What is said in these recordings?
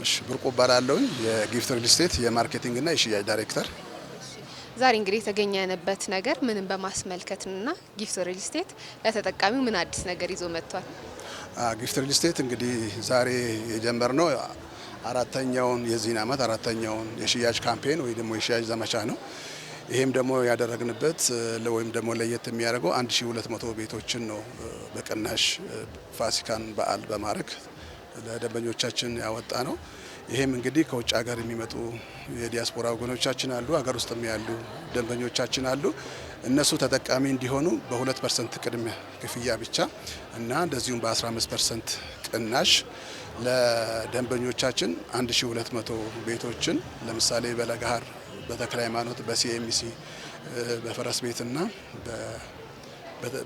እሺ ብርቁ እባላለሁ የጊፍት ሪል ስቴት የማርኬቲንግ እና የሽያጭ ዳይሬክተር። ዛሬ እንግዲህ የተገኘንበት ነገር ምንም በማስመልከት ነውና ጊፍት ሪል ስቴት ለተጠቃሚው ምን አዲስ ነገር ይዞ መጥቷል? ጊፍት ሪል ስቴት እንግዲህ ዛሬ የጀመርነው አራተኛውን የዚህን ዓመት አራተኛውን የሽያጭ ካምፔን ወይ ደግሞ የሽያጭ ዘመቻ ነው። ይሄም ደግሞ ያደረግንበት ወይም ደግሞ ለየት የሚያደርገው 1200 ቤቶችን ነው በቅናሽ ፋሲካን በዓል በማድረግ ለደንበኞቻችን ያወጣ ነው። ይሄም እንግዲህ ከውጭ ሀገር የሚመጡ የዲያስፖራ ወገኖቻችን አሉ፣ ሀገር ውስጥም ያሉ ደንበኞቻችን አሉ። እነሱ ተጠቃሚ እንዲሆኑ በ2% ቅድመ ክፍያ ብቻ እና እንደዚሁም በ15% ቅናሽ ለደንበኞቻችን 1200 ቤቶችን ለምሳሌ በለገሃር፣ በተክለ ሃይማኖት፣ በሲኤምሲ፣ በፈረስ ቤትና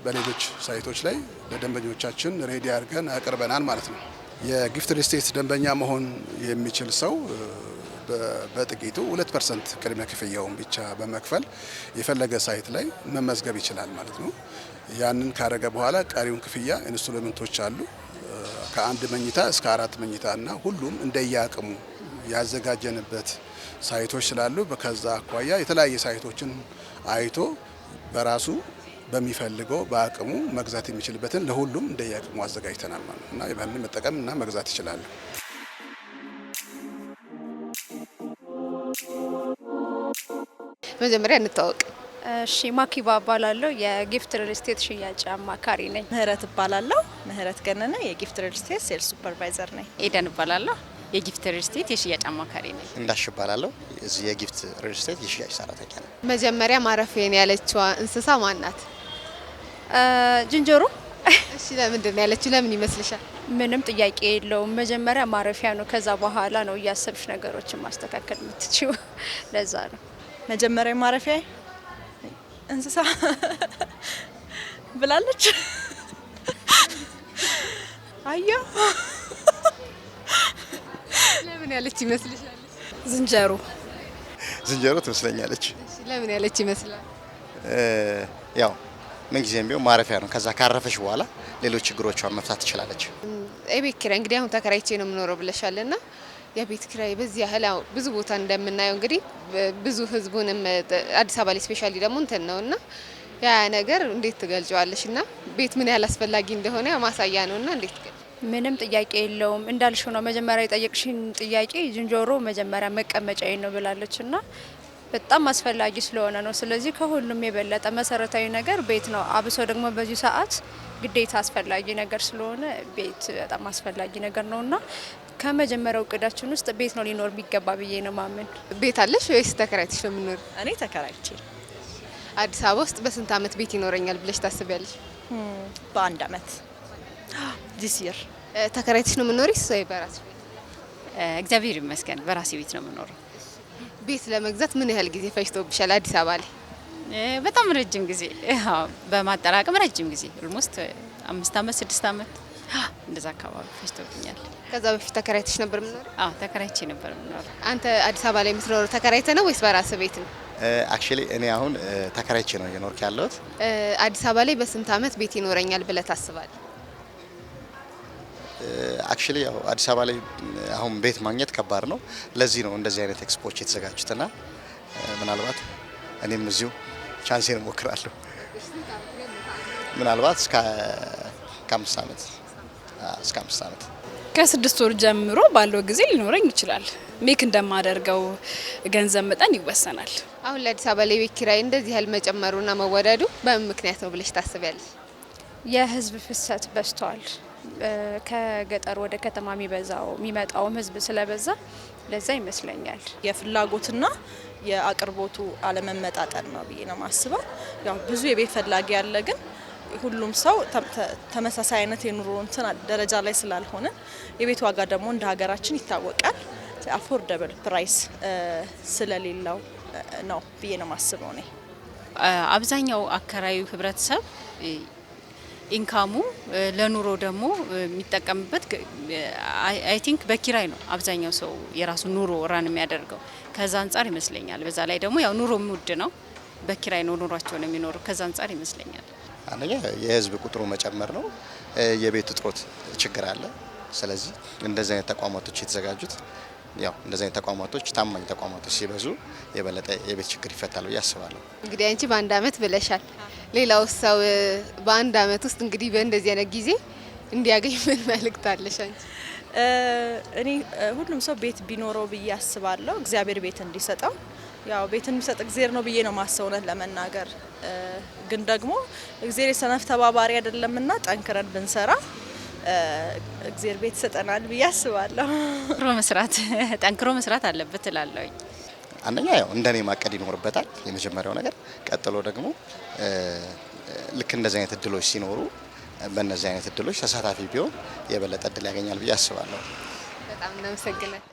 በሌሎች ሳይቶች ላይ ለደንበኞቻችን ሬዲ አድርገን አቅርበናል ማለት ነው። የጊፍት ሪል ስቴት ደንበኛ መሆን የሚችል ሰው በጥቂቱ 2% ቅድመ ክፍያውን ብቻ በመክፈል የፈለገ ሳይት ላይ መመዝገብ ይችላል ማለት ነው። ያንን ካረገ በኋላ ቀሪውን ክፍያ ኢንስትሩመንቶች አሉ ከአንድ መኝታ እስከ 4 መኝታ እና ሁሉም እንደየአቅሙ ያዘጋጀንበት ሳይቶች ስላሉ ከዛ አኳያ የተለያየ ሳይቶችን አይቶ በራሱ በሚፈልገው በአቅሙ መግዛት የሚችልበትን ለሁሉም እንደየአቅሙ አዘጋጅተናል ማለት ነው እና ያንን መጠቀም እና መግዛት ይችላል። መጀመሪያ እንታወቅ። እሺ ማኪባ እባላለሁ የጊፍት ሪል ስቴት ሽያጭ አማካሪ ነኝ። ምህረት እባላለሁ ምህረት ገነነ የጊፍት ሪል ስቴት ሴልስ ሱፐርቫይዘር ነኝ። ኤደን እባላለሁ የጊፍት ሪል ስቴት የሽያጭ አማካሪ ነኝ። እንዳሽ እባላለሁ እዚህ የጊፍት ሪል ስቴት የሽያጭ ሰራተኛ ነኝ። መጀመሪያ ማረፊያን ያለችዋ እንስሳ ማን ናት? ዝንጀሮ። እሺ ለምንድን ነው ያለችው? ለምን ይመስልሻል? ምንም ጥያቄ የለውም። መጀመሪያ ማረፊያ ነው፣ ከዛ በኋላ ነው እያሰብሽ ነገሮችን ማስተካከል የምትችይው። ለዛ ነው መጀመሪያ ማረፊያ እንስሳ ብላለች። አያ ለምን ያለች ይመስልሻል? ዝንጀሮ ትመስለኛለች። እሺ ለምን ያለች ይመስላል? ያው ምንጊዜም ቢሆን ማረፊያ ነው። ከዛ ካረፈሽ በኋላ ሌሎች ችግሮቿን መፍታት ትችላለች። የቤት ኪራይ እንግዲህ አሁን ተከራይቼ ነው የምኖረው ብለሻልና የቤት ኪራይ በዚህ ያህል ብዙ ቦታ እንደምናየው እንግዲህ ብዙ ህዝቡንም አዲስ አበባ ላይ ስፔሻሊ ደግሞ እንትን ነውና ያ ነገር እንዴት ትገልጫዋለሽ? እና ቤት ምን ያህል አስፈላጊ እንደሆነ ማሳያ ነውና እንዴት ትገልጫለሽ? ምንም ጥያቄ የለውም። እንዳልሽው ነው። መጀመሪያ የጠየቅሽኝ ጥያቄ ዝንጀሮ መጀመሪያ መቀመጫዬ ነው ብላለችና በጣም አስፈላጊ ስለሆነ ነው። ስለዚህ ከሁሉም የበለጠ መሰረታዊ ነገር ቤት ነው። አብሶ ደግሞ በዚህ ሰዓት ግዴታ አስፈላጊ ነገር ስለሆነ ቤት በጣም አስፈላጊ ነገር ነውና ከመጀመሪያው እቅዳችን ውስጥ ቤት ነው ሊኖር የሚገባ ብዬ ነው ማመን። ቤት አለሽ ወይስ ተከራይተሽ ነው የምኖር? እኔ ተከራይቼ። አዲስ አበባ ውስጥ በስንት አመት ቤት ይኖረኛል ብለሽ ታስቢያለሽ? በአንድ አመት ዲስ ይር። ተከራይተሽ ነው የምኖሪስ ወይ በራስሽ ቤት? እግዚአብሔር ይመስገን በራሴ ቤት ነው የምኖረው። ቤት ለመግዛት ምን ያህል ጊዜ ፈጅቶብሻል አዲስ አበባ ላይ? በጣም ረጅም ጊዜ በማጠራቀም ረጅም ጊዜ ኦልሞስት 5 አመት 6 አመት እንደዛ አካባቢ ፈጅቶብኛል። ከዛ በፊት ተከራይተሽ ነበር የምኖረው? አዎ ተከራይቼ ነበር የምኖረው። አንተ አዲስ አበባ ላይ የምትኖረው ተከራይተ ነው ወይስ በራስ ቤት ነው? አክቹሊ እኔ አሁን ተከራይቼ ነው እየኖርኩ ያለሁት። አዲስ አበባ ላይ በስንት አመት ቤት ይኖረኛል ብለህ ታስባለህ? አክቹሊ ያው አዲስ አበባ ላይ አሁን ቤት ማግኘት ከባድ ነው። ለዚህ ነው እንደዚህ አይነት ኤክስፖች የተዘጋጁትና ምናልባት እኔም እዚሁ ቻንሴን እሞክራለሁ። ምናልባት እስከ 5 አመት ከ6 ወር ጀምሮ ባለው ጊዜ ሊኖረኝ ይችላል። ሜክ እንደማደርገው ገንዘብ መጠን ይወሰናል። አሁን ለአዲስ አበባ ላይ ቤት ኪራይ እንደዚህ ያህል መጨመሩና መወደዱ በምን ምክንያት ነው ብለሽ ታስቢያለሽ? የህዝብ ፍሰት በዝቷል። ከገጠር ወደ ከተማ የሚመጣውም ህዝብ ስለበዛ ለዛ ይመስለኛል። የፍላጎትና የአቅርቦቱ አለመመጣጠን ነው ብዬ ነው ማስበው። ያው ብዙ የቤት ፈላጊ ያለ ግን ሁሉም ሰው ተመሳሳይ አይነት የኑሮ እንትን ደረጃ ላይ ስላልሆነ የቤት ዋጋ ደግሞ እንደ ሀገራችን ይታወቃል አፎርደብል ፕራይስ ስለሌለው ነው ብዬ ነው ማስበው። ነኝ አብዛኛው አከራዩ ህብረተሰብ ኢንካሙ ለኑሮ ደግሞ የሚጠቀምበት አይ ቲንክ በኪራይ ነው አብዛኛው ሰው የራሱ ኑሮ ራን የሚያደርገው። ከዛ አንጻር ይመስለኛል። በዛ ላይ ደግሞ ያው ኑሮ ውድ ነው፣ በኪራይ ነው ኑሯቸውን የሚኖሩ። ከዛ አንጻር ይመስለኛል። አንደኛ የህዝብ ቁጥሩ መጨመር ነው፣ የቤት እጥረት ችግር አለ። ስለዚህ እንደዚህ አይነት ተቋማቶች የተዘጋጁት ያው እንደዚህ አይነት ተቋማቶች ታማኝ ተቋማቶች ሲበዙ የበለጠ የቤት ችግር ይፈታል ብዬ አስባለሁ። እንግዲህ አንቺ በአንድ አመት ብለሻል። ሌላው ሰው በአንድ አመት ውስጥ እንግዲህ በእንደዚህ አይነት ጊዜ እንዲያገኝ ምን መልእክት አለሽ አንቺ? እኔ ሁሉም ሰው ቤት ቢኖረው ብዬ አስባለሁ። እግዚአብሔር ቤት እንዲሰጠው ያው ቤትን የሚሰጥ እግዚአብሔር ነው ብዬ ነው ማሰውነት ለመናገር ግን ደግሞ እግዚአብሔር የሰነፍ ተባባሪ አይደለምና ጠንክረን ብንሰራ እግዚአብሔር ቤት ይሰጠናል ብዬ አስባለሁ። ጠንክሮ መስራት አለበት እላለሁ። አንደኛ ያው እንደኔ ማቀድ ይኖርበታል የመጀመሪያው ነገር። ቀጥሎ ደግሞ ልክ እንደዚህ አይነት እድሎች ሲኖሩ በእነዚህ አይነት እድሎች ተሳታፊ ቢሆን የበለጠ እድል ያገኛል ብዬ አስባለሁ። በጣም እናመሰግናለን።